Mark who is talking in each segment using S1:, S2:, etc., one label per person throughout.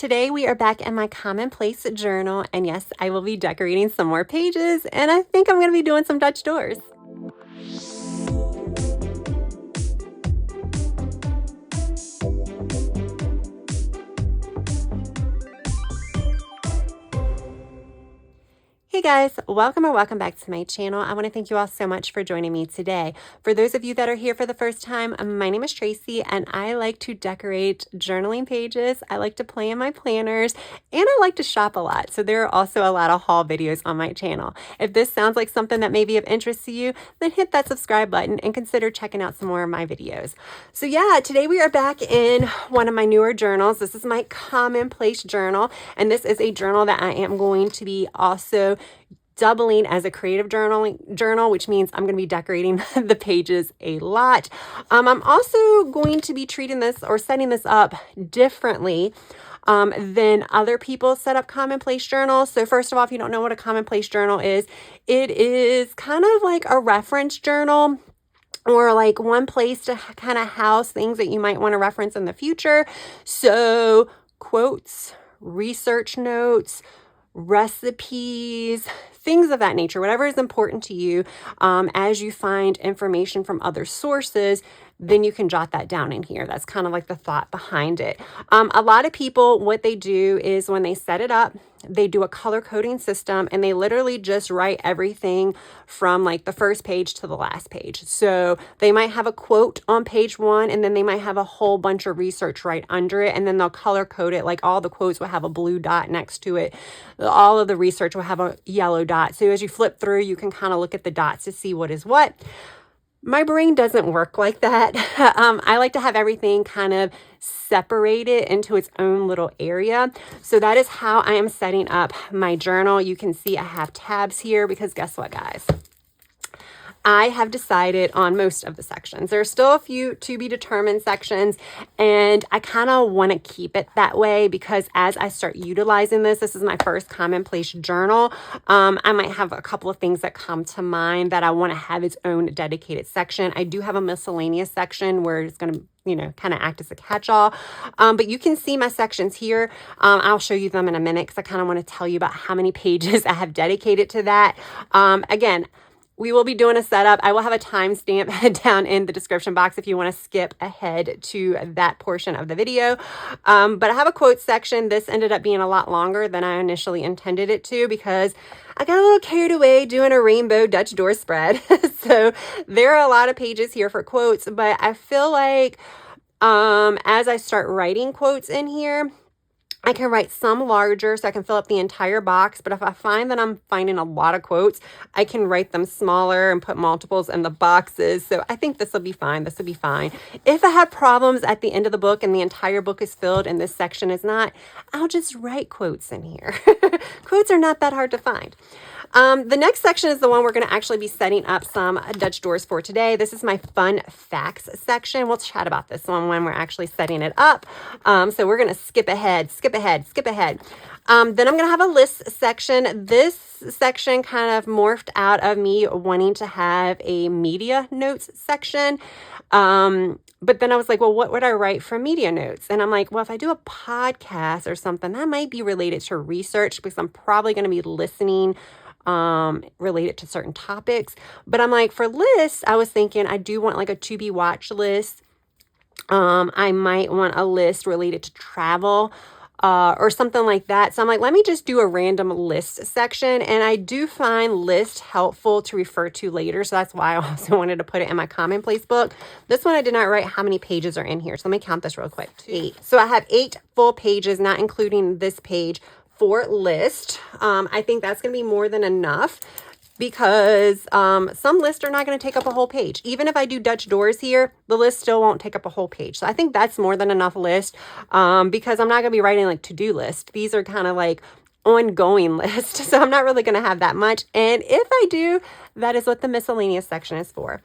S1: Today we are back in my Commonplace journal, and yes, I will be decorating some more pages, and I think I'm going to be doing some Dutch doors. Hey guys, welcome back to my channel. I want to thank you all so much for joining me today. For those of you that are here for the first time, my name is Tracy and I like to decorate journaling pages. I like to play in my planners and I like to shop a lot. So there are also a lot of haul videos on my channel. If this sounds like something that may be of interest to you, then hit that subscribe button and consider checking out some more of my videos. So yeah, today we are back in one of my newer journals. This is my Commonplace journal, and this is a journal that I am going to be also doubling as a creative journal, which means I'm going to be decorating the pages a lot. I'm also going to be treating this or setting this up differently than other people set up Commonplace journals. So first of all, if you don't know what a Commonplace journal is, it is kind of like a reference journal, or like one place to kind of house things that you might want to reference in the future. So quotes, research notes, recipes, things of that nature, whatever is important to you. As you find information from other sources, then you can jot that down in here. That's kind of like the thought behind it. A lot of people, what they do is when they set it up, they do a color coding system and they literally just write everything from like the first page to the last page. So they might have a quote on page 1 and then they might have a whole bunch of research right under it, and then they'll color code it. Like all the quotes will have a blue dot next to it. All of the research will have a yellow dot. So as you flip through, you can kind of look at the dots to see what is what. My brain doesn't work like that. I like to have everything kind of separated into its own little area. So that is how I am setting up my journal. You can see I have tabs here because guess what, guys? I have decided on most of the sections. There are still a few to be determined sections, and I kind of want to keep it that way because as I start utilizing this is my first Commonplace journal. I might have a couple of things that come to mind that I want to have its own dedicated section. I do have a miscellaneous section where it's going to kind of act as a catch-all. But you can see my sections here. I'll show you them in a minute because I kind of want to tell you about how many pages I have dedicated to that. Again, we will be doing a setup. I will have a timestamp down in the description box if you want to skip ahead to that portion of the video. But I have a quote section. This ended up being a lot longer than I initially intended it to because I got a little carried away doing a rainbow Dutch door spread. So there are a lot of pages here for quotes, but I feel like as I start writing quotes in here, I can write some larger so I can fill up the entire box, but if I find that I'm finding a lot of quotes, I can write them smaller and put multiples in the boxes. So I think this will be fine. This will be fine. If I have problems at the end of the book and the entire book is filled and this section is not, I'll just write quotes in here. Quotes are not that hard to find. The next section is the one we're going to actually be setting up some Dutch doors for today. This is my fun facts section. We'll chat about this one when we're actually setting it up. So we're going to skip ahead. Then I'm going to have a list section. This section kind of morphed out of me wanting to have a media notes section. But then I was like, well, what would I write for media notes? And I'm like, well, if I do a podcast or something, that might be related to research because I'm probably going to be listening related to certain topics. But I'm like, for lists, I was thinking I do want like a to be watch list. I might want a list related to travel or something like that. So I'm like, let me just do a random list section. And I do find list helpful to refer to later. So that's why I also wanted to put it in my Commonplace book. This one I did not write how many pages are in here. So let me count this real quick. 8. So I have 8 full pages, not including this page, for list. I think that's going to be more than enough because some lists are not going to take up a whole page. Even if I do Dutch doors here, the list still won't take up a whole page. So I think that's more than enough list because I'm not going to be writing like to-do list. These are kind of like ongoing list. So I'm not really going to have that much. And if I do, that is what the miscellaneous section is for.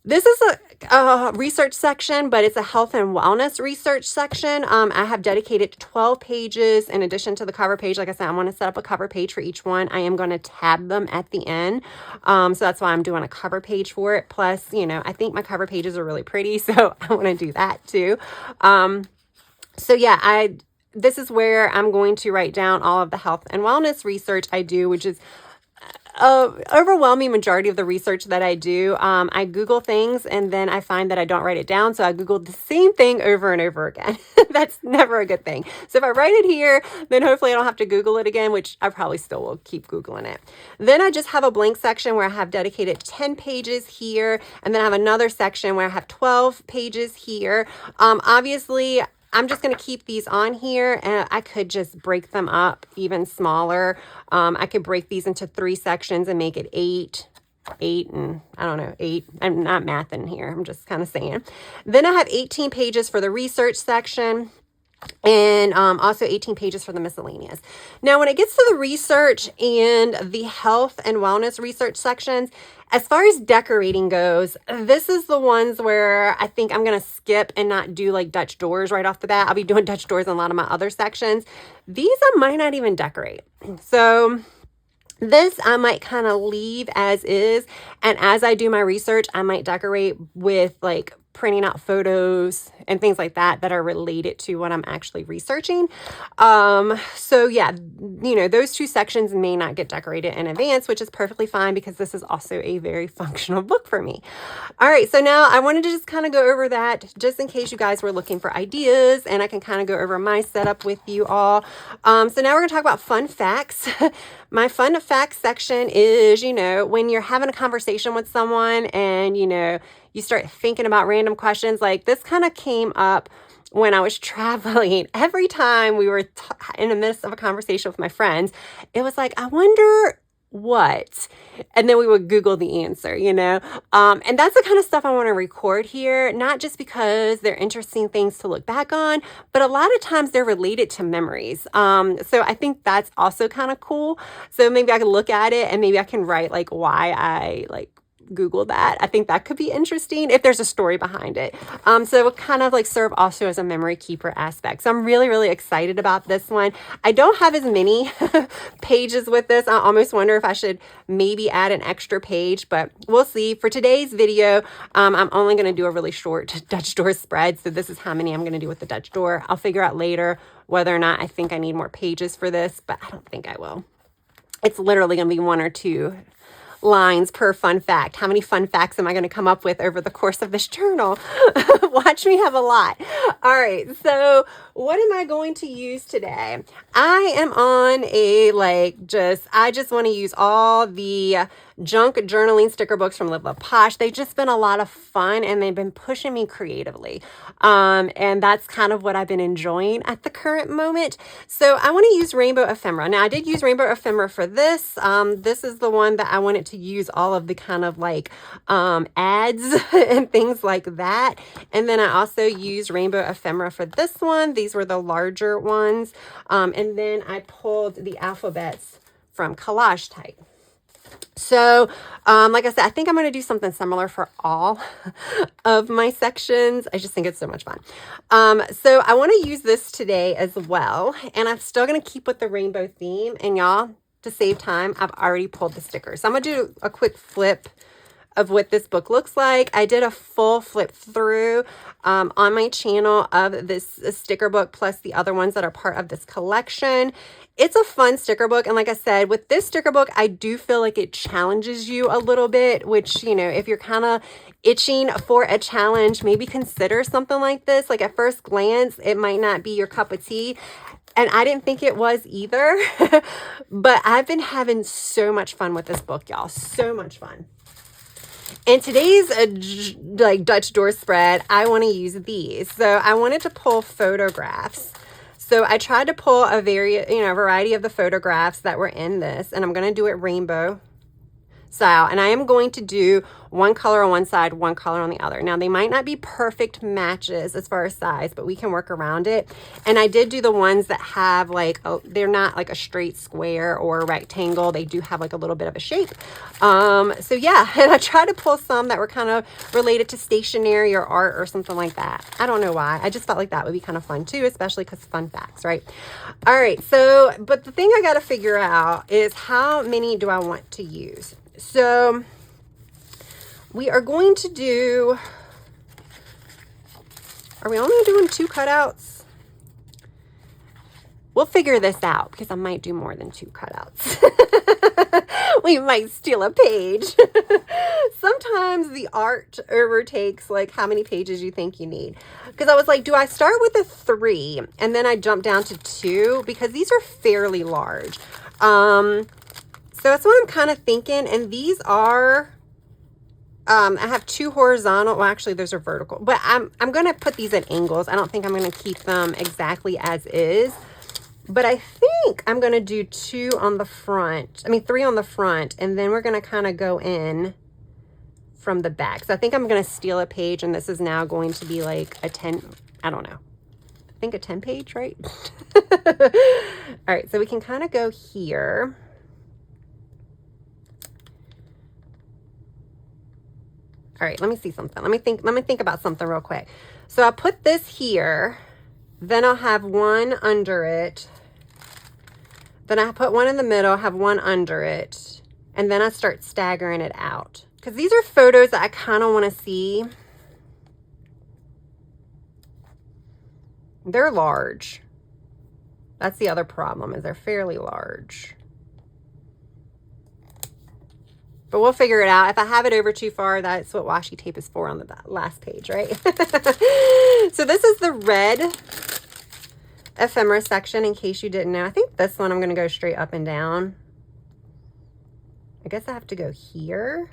S1: This is a research section, but it's a health and wellness research section. I have dedicated 12 pages in addition to the cover page. Like I said, I want to set up a cover page for each one. I am going to tab them at the end. So that's why I'm doing a cover page for it. Plus, I think my cover pages are really pretty, so I want to do that too. So yeah, this is where I'm going to write down all of the health and wellness research I do, which is overwhelming majority of the research that I do. I Google things and then I find that I don't write it down. So I Googled the same thing over and over again. That's never a good thing. So if I write it here, then hopefully I don't have to Google it again, which I probably still will keep Googling it. Then I just have a blank section where I have dedicated 10 pages here. And then I have another section where I have 12 pages here. Obviously, I'm just going to keep these on here, and I could just break them up even smaller. I could break these into 3 sections and make it 8, and I don't know, 8. I'm not mathing here. I'm just kind of saying. Then I have 18 pages for the research section. And also 18 pages for the miscellaneous. Now, when it gets to the research and the health and wellness research sections, as far as decorating goes, this is the ones where I think I'm going to skip and not do like Dutch doors right off the bat. I'll be doing Dutch doors in a lot of my other sections. These I might not even decorate. So this I might kind of leave as is. And as I do my research, I might decorate with like printing out photos and things like that that are related to what I'm actually researching. So yeah, you know, those 2 sections may not get decorated in advance, which is perfectly fine because this is also a very functional book for me. All right, so now I wanted to just kind of go over that just in case you guys were looking for ideas, and I can kind of go over my setup with you all. So now we're gonna talk about fun facts. My fun facts section is, you know, when you're having a conversation with someone and, you know, you start thinking about random questions. Like this kind of came up when I was traveling. Every time we were in the midst of a conversation with my friends, it was like, I wonder what? And then we would Google the answer, you know? And that's the kind of stuff I want to record here, not just because they're interesting things to look back on, but a lot of times they're related to memories. So I think that's also kind of cool. So maybe I can look at it and maybe I can write like why I like Google that. I think that could be interesting if there's a story behind it. So it would kind of like serve also as a memory keeper aspect. So I'm really, really excited about this one. I don't have as many pages with this. I almost wonder if I should maybe add an extra page, but we'll see. For today's video, I'm only going to do a really short Dutch door spread. So this is how many I'm going to do with the Dutch door. I'll figure out later whether or not I think I need more pages for this, but I don't think I will. It's literally going to be 1 or 2 lines per fun fact. How many fun facts am I going to come up with over the course of this journal? Watch me have a lot. All right. So what am I going to use today? I am on a I just want to use all the junk journaling sticker books from Live Love Posh. They've just been a lot of fun and they've been pushing me creatively. And that's kind of what I've been enjoying at the current moment. So I want to use Rainbow Ephemera. Now I did use Rainbow Ephemera for this. This is the one that I wanted to use all of the kind of like ads and things like that. And then I also used Rainbow Ephemera for this one. These were the larger ones. And then I pulled the alphabets from Collage Type. So, like I said, I think I'm going to do something similar for all of my sections. I just think it's so much fun. So I want to use this today as well. And I'm still going to keep with the rainbow theme. And y'all, to save time, I've already pulled the stickers. So I'm going to do a quick flip of what this book looks like. I did a full flip through on my channel of this sticker book plus the other ones that are part of this collection. It's a fun sticker book. And like I said, with this sticker book, I do feel like it challenges you a little bit, which, you know, if you're kind of itching for a challenge, maybe consider something like this. Like at first glance, it might not be your cup of tea. And I didn't think it was either, but I've been having so much fun with this book, y'all. So much fun. In today's Dutch door spread, I want to use these. So I wanted to pull photographs. So I tried to pull a variety of the photographs that were in this, and I'm going to do it rainbow style. And I am going to do one color on one side, one color on the other. Now, they might not be perfect matches as far as size, but we can work around it. And I did do the ones that have they're not like a straight square or a rectangle. They do have like a little bit of a shape. So yeah, and I tried to pull some that were kind of related to stationery or art or something like that. I don't know why. I just felt like that would be kind of fun too, especially because fun facts, right? All right. So, but the thing I got to figure out is how many do I want to use? So we are going to do, are we only doing 2 cutouts? We'll figure this out because I might do more than 2 cutouts. We might steal a page. Sometimes the art overtakes like how many pages you think you need. Because I was like, do I start with a 3 and then I jump down to 2? Because these are fairly large. So that's what I'm kind of thinking. And these are, I have 2 horizontal. Well, actually, those are vertical. But I'm going to put these at angles. I don't think I'm going to keep them exactly as is. But I think I'm going to do 2 on the front. I mean, 3 on the front. And then we're going to kind of go in from the back. So I think I'm going to steal a page. And this is now going to be like a 10. I don't know. I think a 10 page, right? All right. So we can kind of go here. All right. Let me see something. Let me think about something real quick. So I'll put this here. Then I'll have 1 under it. Then I put 1 in the middle, have 1 under it. And then I start staggering it out. Because these are photos that I kind of want to see. They're large. That's the other problem, is they're fairly large. But we'll figure it out. If I have it over too far, that's what washi tape is for on the last page, right? So this is the red ephemera section, in case you didn't know. I think this one I'm going to go straight up and down. I guess I have to go here.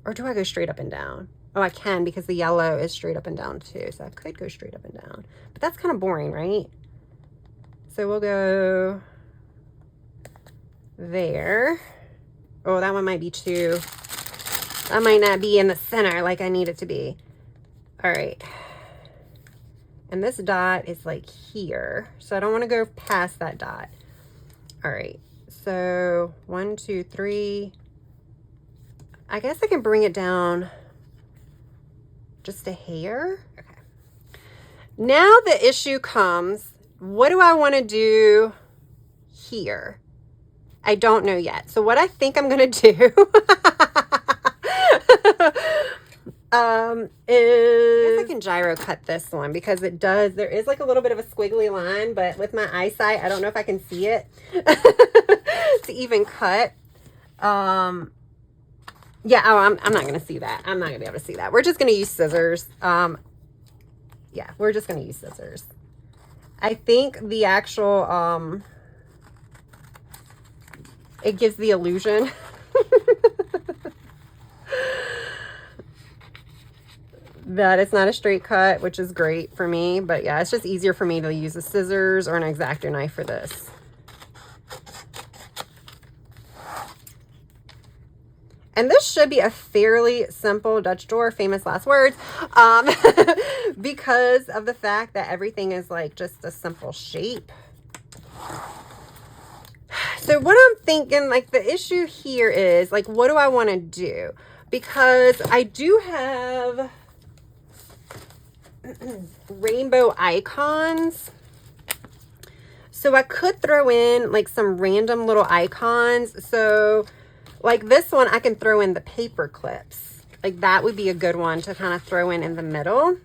S1: Or do I go straight up and down? Oh, I can, because the yellow is straight up and down too. So I could go straight up and down. But that's kind of boring, right? So we'll go there. Oh, that one might be too. That might not be in the center like I need it to be. All right. And this dot is like here. So I don't want to go past that dot. All right. So 1, 2, 3. I guess I can bring it down just a hair. Okay. Now the issue comes, what do I want to do here? I don't know yet. So what I think I'm going to do is I can gyro cut this one, because it does, there is like a little bit of a squiggly line, but with my eyesight, I don't know if I can see it to even cut. Yeah, oh, I'm not going to see that. I'm not going to be able to see that. We're just going to use scissors. Yeah, we're just going to use scissors. I think the actual, it gives the illusion that it's not a straight cut, which is great for me. But yeah, it's just easier for me to use the scissors or an X-Acto knife for this. And this should be a fairly simple Dutch door, famous last words, because of the fact that everything is like just a simple shape. So what I'm thinking, like the issue here is like, what do I want to do? Because I do have rainbow icons. So I could throw in like some random little icons. So like this one, I can throw in the paper clips. Like that would be a good one to kind of throw in the middle.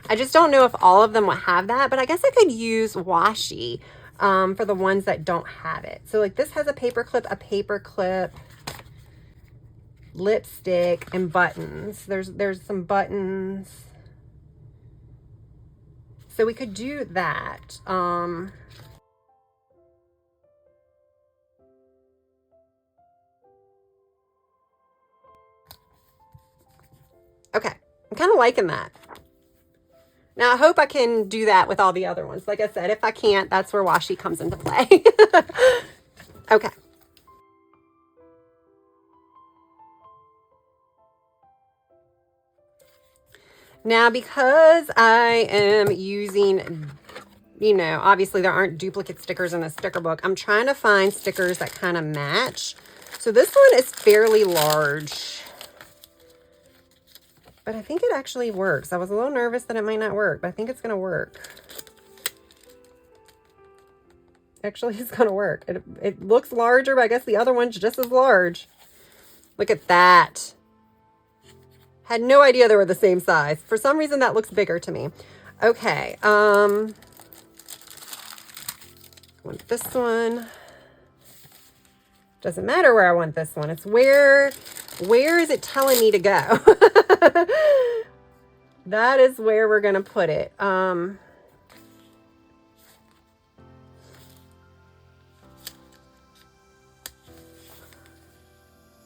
S1: I just don't know if all of them will have that, but I guess I could use washi for the ones that don't have it. So like this has a paper clip, lipstick, and buttons. There's some buttons. So we could do that. Okay, I'm kind of liking that. Now, I hope I can do that with all the other ones. Like I said, if I can't, that's where washi comes into play. Okay. Now, because I am using, you know, obviously there aren't duplicate stickers in the sticker book. I'm trying to find stickers that kind of match. So this one is fairly large. But I think it actually works. I was a little nervous that it might not work, but I think it's going to work. Actually, it's going to work. It looks larger, but I guess the other one's just as large. Look at that. Had no idea they were the same size. For some reason, that looks bigger to me. Okay, I want this one. Doesn't matter where I want this one. It's where is it telling me to go? That is where we're gonna put it.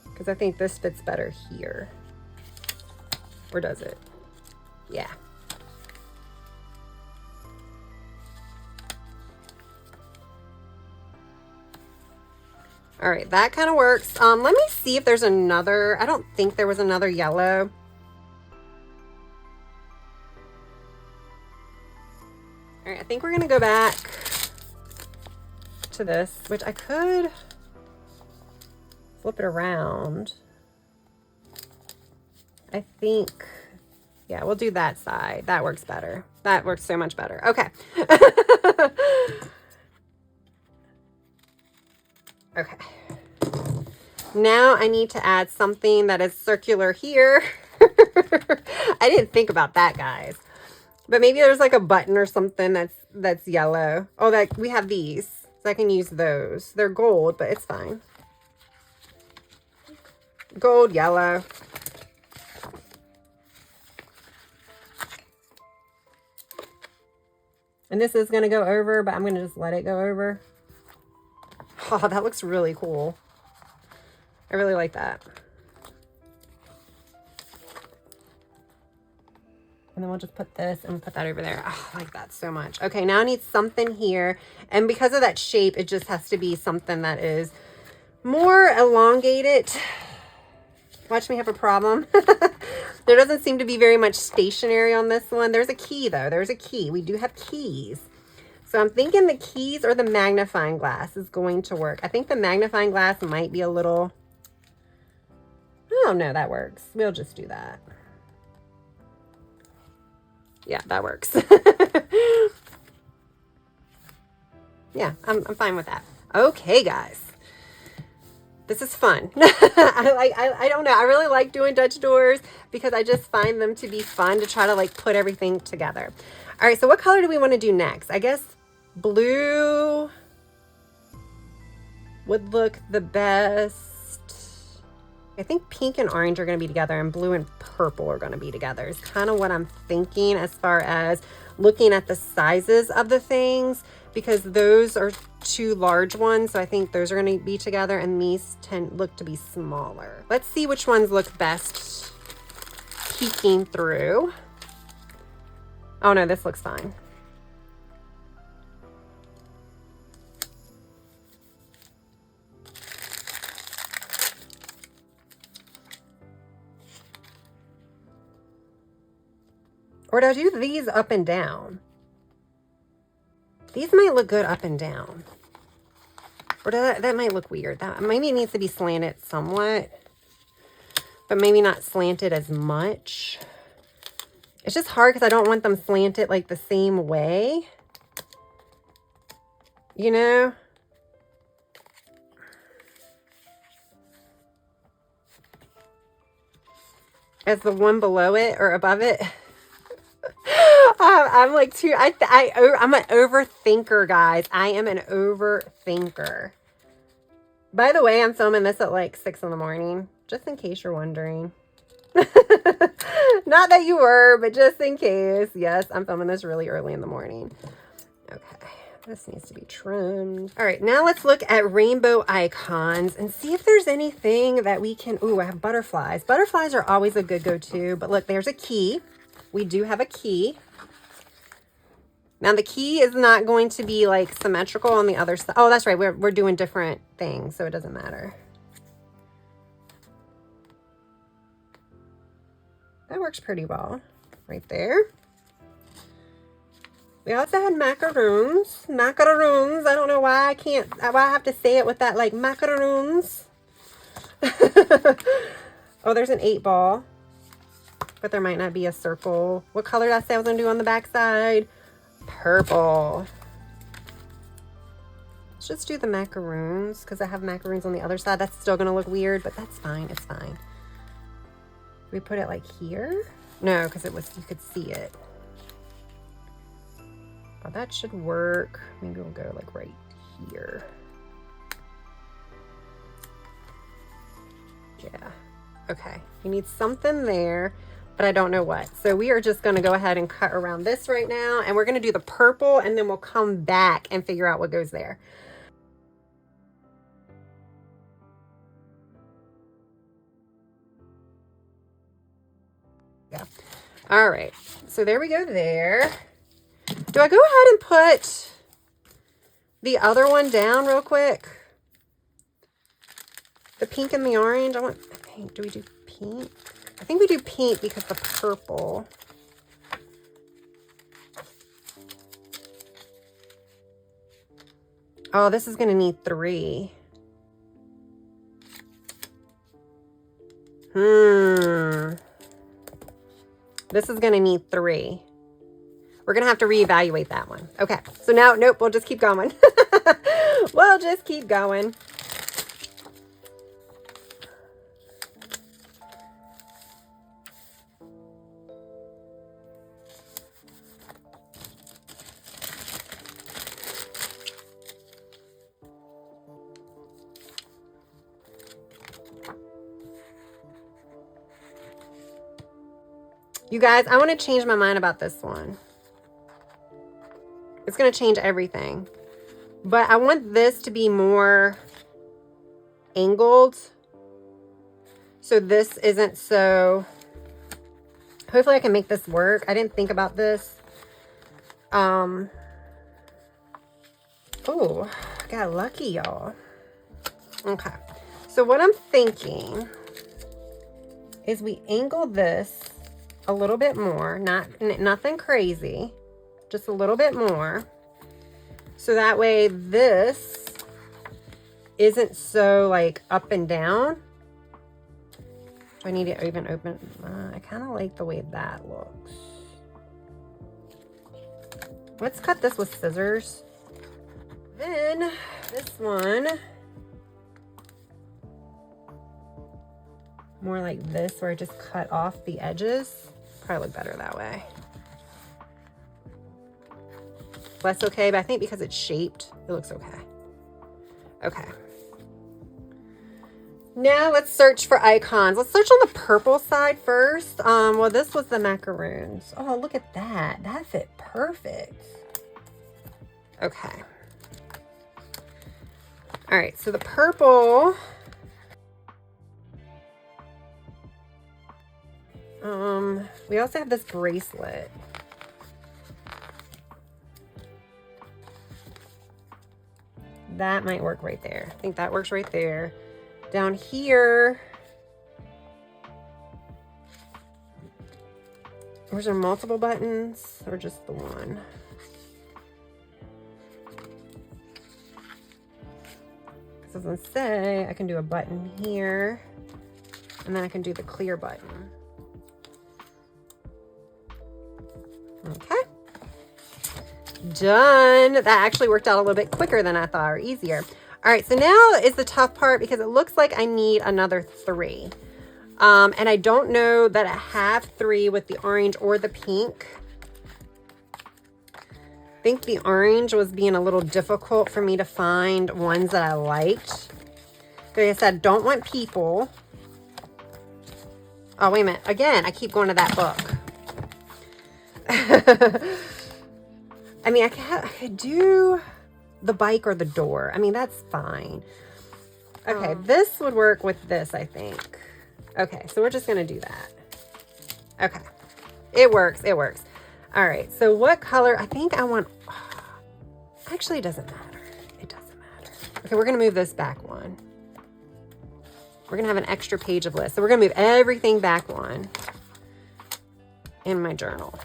S1: Because I think this fits better here. Or does it? Yeah. All right, that kind of works. Let me see if there's another. I don't think there was another yellow. All right, I think we're gonna go back to this, which I could flip it around. I think, yeah, we'll do that side. That works better. That works so much better. Okay. Okay. Now I need to add something that is circular here. I didn't think about that, guys. But maybe there's like a button or something that's yellow. Oh, that we have these. So I can use those. They're gold, but it's fine. Gold, yellow. And this is going to go over, but I'm going to just let it go over. Oh, that looks really cool. I really like that. And then we'll just put this and put that over there. Oh, I like that so much. Okay, now I need something here. And because of that shape, it just has to be something that is more elongated. Watch me have a problem. There doesn't seem to be very much stationery on this one. There's a key, though. There's a key. We do have keys. So I'm thinking the keys or the magnifying glass is going to work. I think the magnifying glass might be a little... Oh, no, that works. We'll just do that. Yeah, that works. Yeah, I'm fine with that. Okay, guys. This is fun. I don't know. I really like doing Dutch doors because I just find them to be fun to try to like put everything together. All right, so what color do we want to do next? I guess blue would look the best. I think pink and orange are going to be together and blue and purple are going to be together. It's kind of what I'm thinking as far as looking at the sizes of the things, because those are two large ones. So I think those are going to be together and these look to be smaller. Let's see which ones look best peeking through. Oh no, this looks fine. Or do I do these up and down? These might look good up and down. Or that might look weird. That maybe it needs to be slanted somewhat, but maybe not slanted as much. It's just hard because I don't want them slanted like the same way. You know? As the one below it or above it. I'm like I'm an overthinker, guys. I am an overthinker. By the way, I'm filming this at like 6 in the morning, just in case you're wondering. Not that you were, but just in case. Yes, I'm filming this really early in the morning. Okay, this needs to be trimmed. All right, now let's look at rainbow icons and see if there's anything that we can... Ooh, I have butterflies. Butterflies are always a good go-to, but look, there's a key. We do have a key. Now the key is not going to be like symmetrical on the other side. Oh, that's right. We're doing different things, so it doesn't matter. That works pretty well right there. We also had macaroons. Macaroons. I don't know why I have to say it with that like macaroons. Oh, there's an 8-ball. But there might not be a circle. What color did I say I was going to do on the back side? Purple. Let's just do the macaroons because I have macaroons on the other side. That's still going to look weird, but that's fine. It's fine. We put it like here? No, because you could see it. Oh, that should work. Maybe we'll go like right here. Yeah, okay. You need something there, but I don't know what. So we are just gonna go ahead and cut around this right now, and we're gonna do the purple, and then we'll come back and figure out what goes there. Yeah. All right, so there we go there. Do I go ahead and put the other one down real quick? The pink and the orange. I think, do we do pink? I think we do pink because the purple. Oh, this is going to need 3. This is going to need 3. We're going to have to reevaluate that one. Okay. So now, nope, we'll just keep going. We'll just keep going. You guys, I want to change my mind about this one. It's going to change everything. But I want this to be more angled. So this isn't so... Hopefully I can make this work. I didn't think about this. Oh, I got lucky, y'all. Okay. So what I'm thinking is we angle this a little bit more, nothing crazy, just a little bit more. So that way this isn't so like up and down. Do I need to even open? I kind of like the way that looks. Let's cut this with scissors. Then this one, more like this, where I just cut off the edges. Probably look better that way. That's okay, but I think because it's shaped, it looks okay. Okay. Now let's search for icons. Let's search on the purple side first. Well, this was the macaroons. Oh, look at that. That fit perfect. Okay. All right, so the purple. We also have this bracelet. That might work right there. I think that works right there. Down here, was there multiple buttons or just the one? Because I was gonna say I can do a button here, and then I can do the clear button. Okay. Done. That actually worked out a little bit quicker than I thought, or easier. All right, so now is the tough part because it looks like I need another 3. And I don't know that I have 3 with the orange or the pink. I think the orange was being a little difficult for me to find ones that I liked. Like I said, don't want people. Oh, wait a minute. Again, I keep going to that book. I mean, I could do the bike or the door. I mean, that's fine. Okay, this would work with this, I think. Okay, so we're just going to do that. Okay, it works. It works. All right, so what color? I think I want... Actually, it doesn't matter. It doesn't matter. Okay, we're going to move this back one. We're going to have an extra page of lists. So we're going to move everything back one in my journal.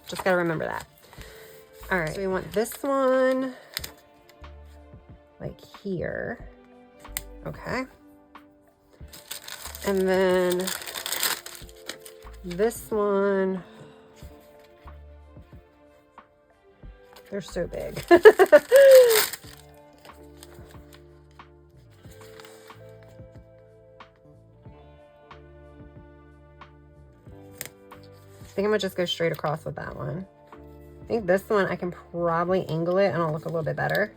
S1: Just got to remember that. All right, so we want this one like here. Okay. And then this one, they're so big. I think I'm gonna just go straight across with that one. think this one I can probably angle it and it'll look a little bit better.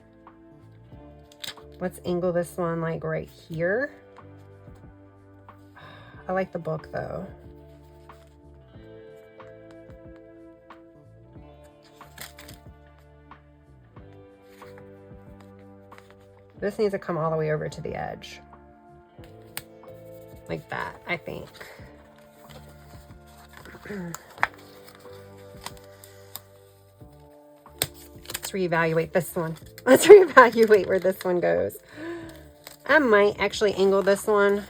S1: Let's angle this one like right here. I like the book though. This needs to come all the way over to the edge. Like that, I think. Let's reevaluate this one. Let's reevaluate where this one goes. I might actually angle this one.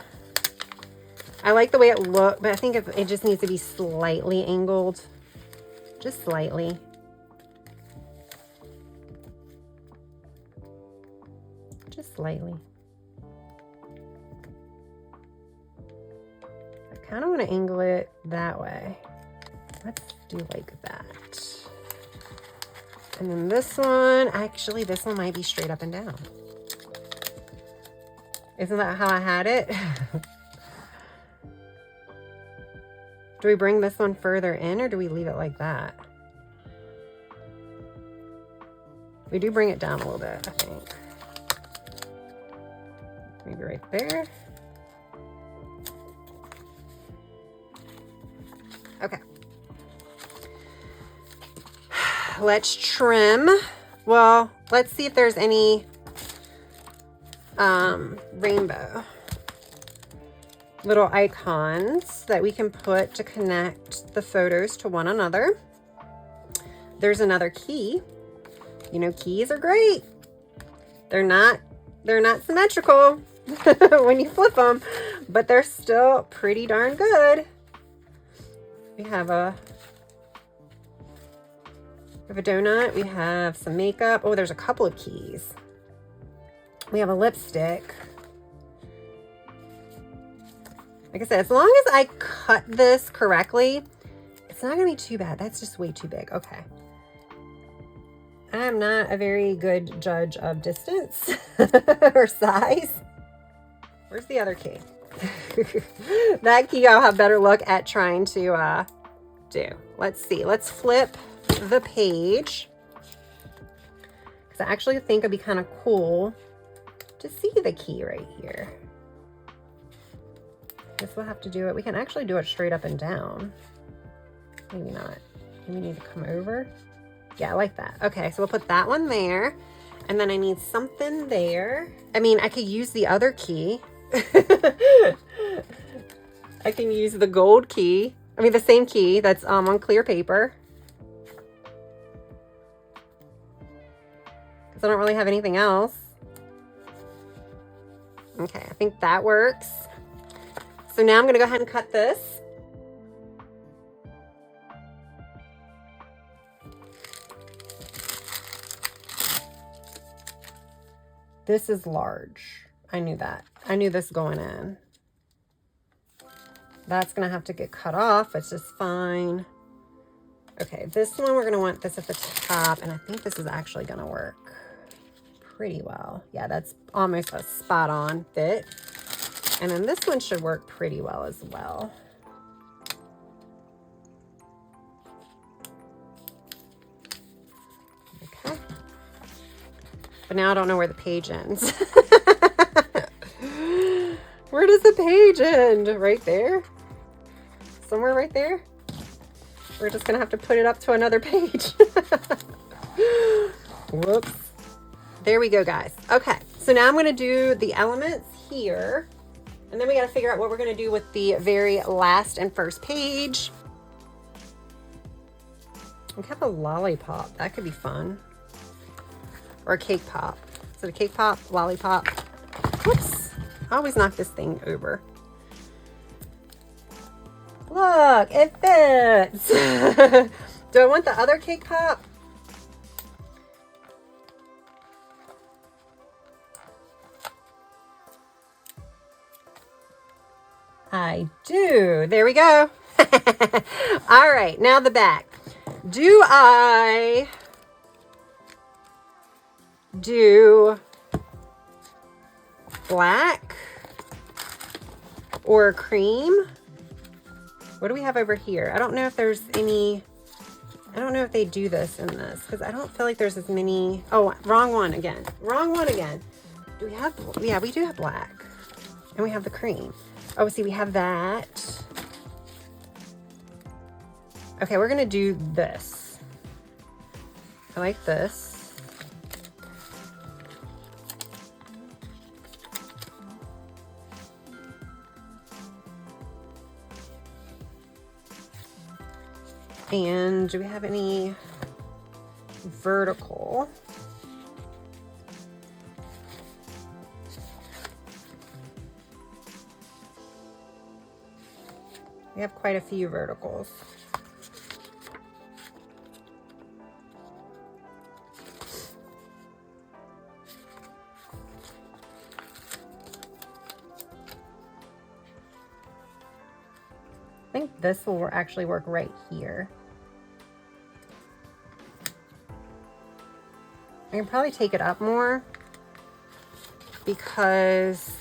S1: I like the way it looked, but I think it just needs to be slightly angled. Just slightly. Just slightly. I kind of want to angle it that way. Let's do like that. And then this one, actually this one might be straight up and down. Isn't that how I had it? Do we bring this one further in or do we leave it like that? We do bring it down a little bit, I think. Maybe right there. Okay. Let's trim. Well, let's see if there's any rainbow little icons that we can put to connect the photos to one another. There's another key. You know, keys are great. They're not symmetrical when you flip them, but they're still pretty darn good. We have a donut. We have some makeup. Oh, there's a couple of keys. We have a lipstick. Like I said, as long as I cut this correctly, it's not gonna be too bad. That's just way too big. Okay. I am not a very good judge of distance or size. Where's the other key? That key I'll have better look at trying to do. Let's see. Let's flip the page. Because I actually think it'd be kind of cool to see the key right here. Guess we'll have to do it. We can actually do it straight up and down. Maybe not. Maybe we need to come over. Yeah, I like that. Okay, so we'll put that one there. And then I need something there. I mean, I could use the other key. I can use the gold key. I mean, the same key that's on clear paper. Because I don't really have anything else. Okay, I think that works. So now I'm going to go ahead and cut this. This is large. I knew that. I knew this going in. That's going to have to get cut off. It's just fine. Okay, this one, we're going to want this at the top, and I think this is actually going to work pretty well. Yeah, that's almost a spot on fit. And then this one should work pretty well as well. Okay. But now I don't know where the page ends. Where does the page end? Right there? Somewhere right there? We're just gonna have to put it up to another page. Whoops. There we go, guys. Okay, so now I'm gonna do the elements here. And then we got to figure out what we're going to do with the very last and first page. We have a lollipop. That could be fun. Or a cake pop. So the cake pop, lollipop. Whoops. I always knock this thing over. Look, it fits. Do I want the other cake pop? I do. There we go. All right, now the back. Do I do black or cream? What do we have over here? I don't know if there's any I don't know if they do this in this because I don't feel like there's as many. Oh, wrong one again. Wrong one again. Do we have, yeah, we do have black. And we have the cream. Oh, see, we have that. Okay, we're gonna do this. I like this. And do we have any vertical? We have quite a few verticals. I think this will actually work right here. I can probably take it up more because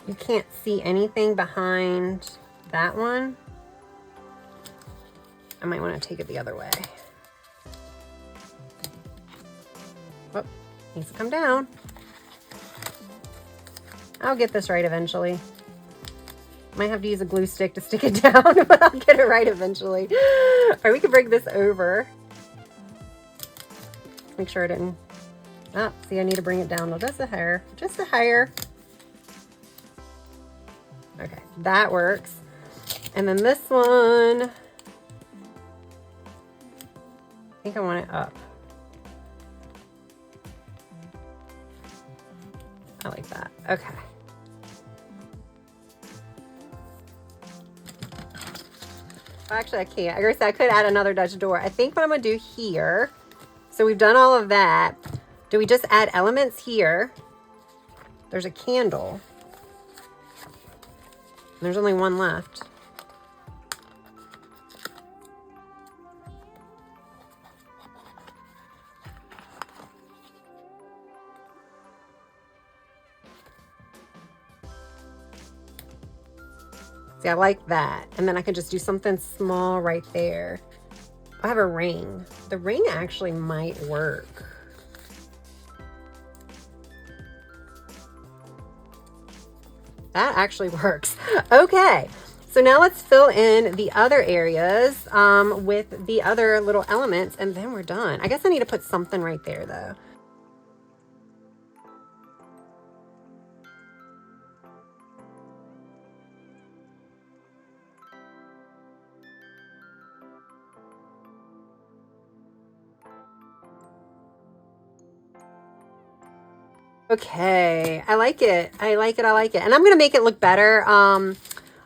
S1: you can't see anything behind that one. I might want to take it the other way. Oh, needs to come down. I'll get this right eventually. Might have to use a glue stick to stick it down, but I'll get it right eventually. Or we could bring this over. Make sure it didn't. Oh, see, I need to bring it down just a hair. Just a hair. Okay, that works. And then this one, I think I want it up. I like that. Okay. Actually, I can't. I guess I could add another Dutch door. I think what I'm going to do here, so we've done all of that. Do we just add elements here? There's a candle. There's only one left. See, I like that. And then I can just do something small right there. I have a ring. The ring actually might work. That actually works. Okay, so now let's fill in the other areas with the other little elements, and then we're done. I guess I need to put something right there though. Okay, I like it. I like it. I like it. And I'm going to make it look better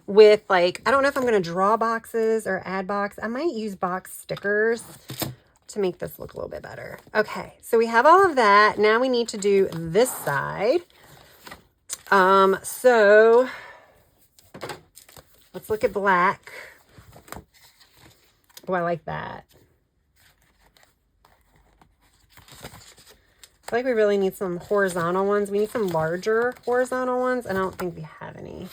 S1: with like, I don't know if I'm going to draw boxes or add box. I might use box stickers to make this look a little bit better. Okay, so we have all of that. Now we need to do this side. So let's look at black. Oh, I like that. I feel like we really need some horizontal ones. We need some larger horizontal ones, and I don't think we have any.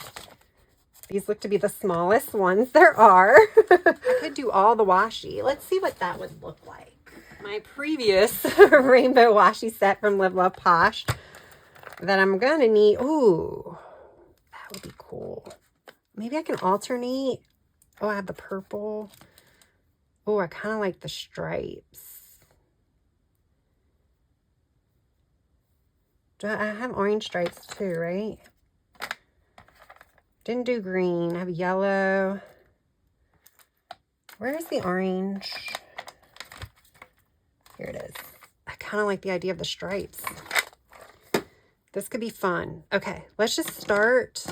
S1: These look to be the smallest ones there are. I could do all the washi. Let's see what that would look like. My previous rainbow washi set from Live Love Posh that I'm going to need. Ooh, that would be cool. Maybe I can alternate. Oh, I have the purple. Oh, I kind of like the stripes. I have orange stripes too, right? Didn't do green. I have yellow. Where's the orange? Here it is. I kind of like the idea of the stripes. This could be fun. Okay, let's just start.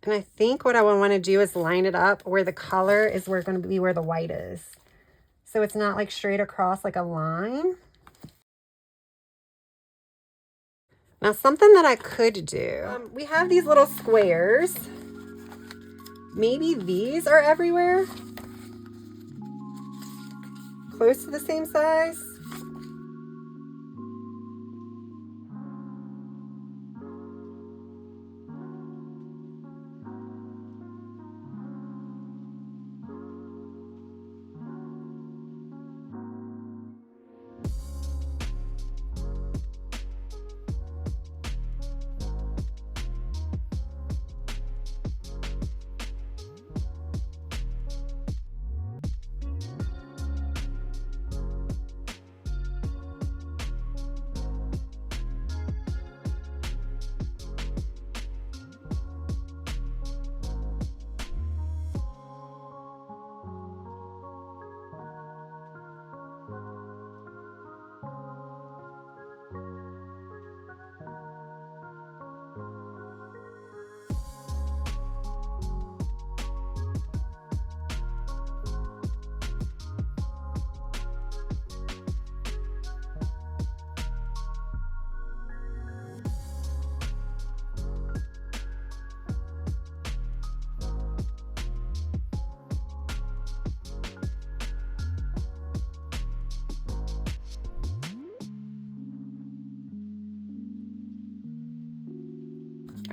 S1: And I think what I want to do is line it up where the color is where it's going to be where the white is. So it's not like straight across like a line. Now something that I could do, we have these little squares. Maybe these are everywhere. Close to the same size.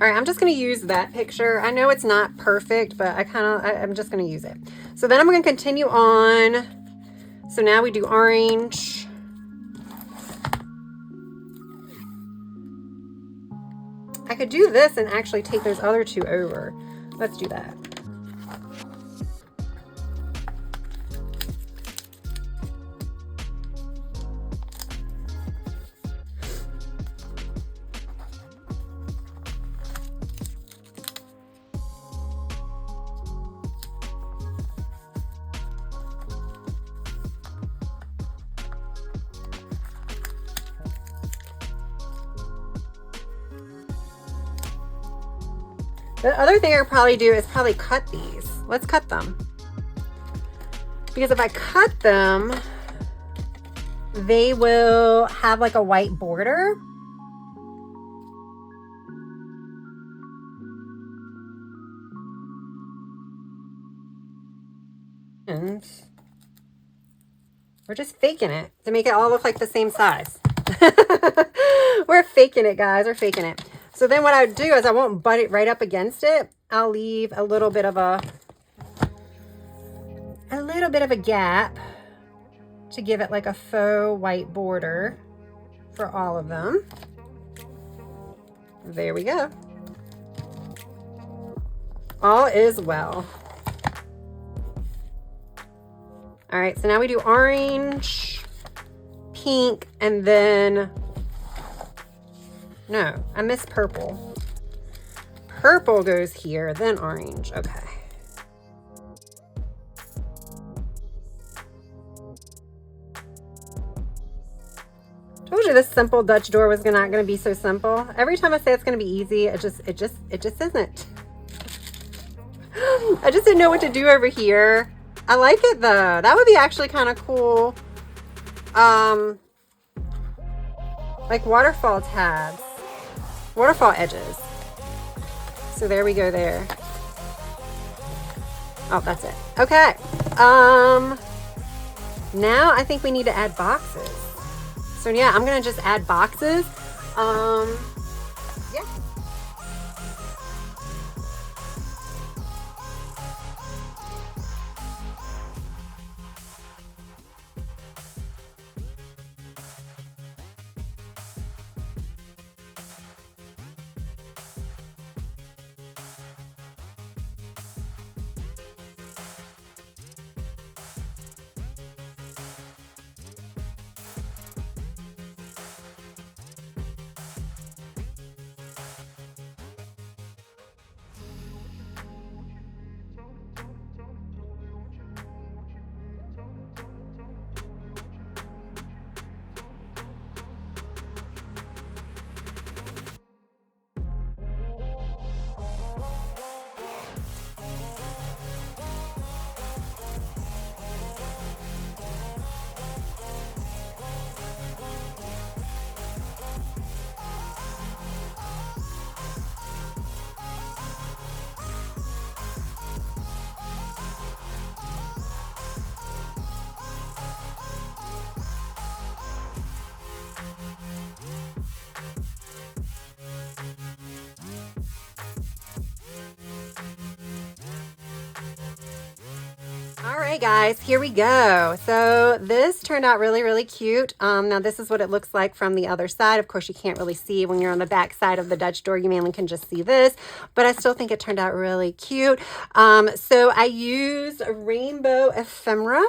S1: All right, I'm just going to use that picture. I know it's not perfect, but I'm just going to use it. So then I'm going to continue on. So now we do orange. I could do this and actually take those other two over. Let's do that. The other thing I'll probably do is probably cut these. Let's cut them. Because if I cut them, they will have like a white border. And we're just faking it to make it all look like the same size. We're faking it, guys. We're faking it. So then what I would do is I won't butt it right up against it. I'll leave a little bit of a gap to give it like a faux white border for all of them. There we go. All is well. All right, so now we do orange, pink, and then, no, I missed purple. Purple goes here, then orange, okay. Told you this simple Dutch door was not gonna be so simple. Every time I say it's gonna be easy, it just isn't. I just didn't know what to do over here. I like it though. That would be actually kind of cool. Like waterfall tabs, waterfall edges. So there we go there. Oh, that's it. Okay. Now I think we need to add boxes. So yeah, I'm gonna just add boxes. Yeah. All right, guys, here we go. So this turned out really, really cute. Now this is what it looks like from the other side. Of course, you can't really see when you're on the back side of the Dutch door. You mainly can just see this, but I still think it turned out really cute. So I used rainbow ephemera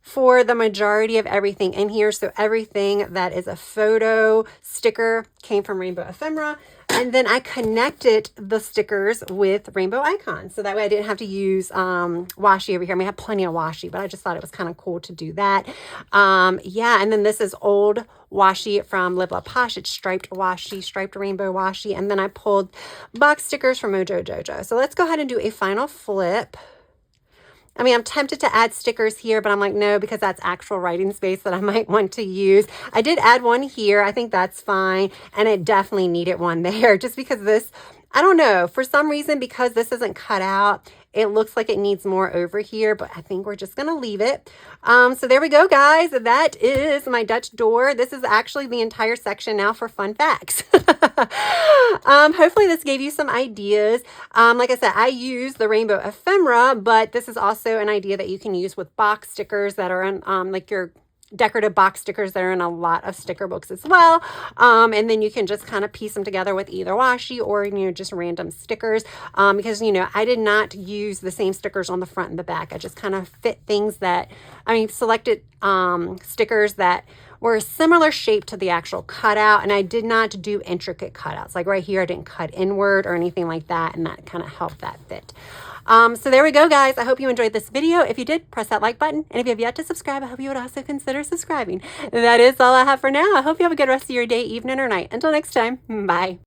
S1: for the majority of everything in here. So everything that is a photo sticker came from rainbow ephemera. And then I connected the stickers with rainbow icons. So that way I didn't have to use washi over here. I mean, I have plenty of washi, but I just thought it was kind of cool to do that. Yeah, and then this is old washi from Live La Posh. It's striped washi, striped rainbow washi. And then I pulled box stickers from Mojo Jojo. So let's go ahead and do a final flip. I mean, I'm tempted to add stickers here, but I'm like, no, because that's actual writing space that I might want to use. I did add one here. I think that's fine. And it definitely needed one there just because this, I don't know, for some reason, because this isn't cut out, it looks like it needs more over here, but I think we're just going to leave it. So there we go, guys. That is my Dutch door. This is actually the entire section now for fun facts. Hopefully this gave you some ideas. Like I said, I use the rainbow ephemera, but this is also an idea that you can use with box stickers that are in like your decorative box stickers that are in a lot of sticker books as well. And then you can just kind of piece them together with either washi or, just random stickers. Because, I did not use the same stickers on the front and the back. I just kind of fit things that, selected stickers that were a similar shape to the actual cutout, and I did not do intricate cutouts. Like right here, I didn't cut inward or anything like that, and that kind of helped that fit. So there we go, guys. I hope you enjoyed this video. If you did, press that like button. And if you have yet to subscribe, I hope you would also consider subscribing. That is all I have for now. I hope you have a good rest of your day, evening, or night. Until next time, bye.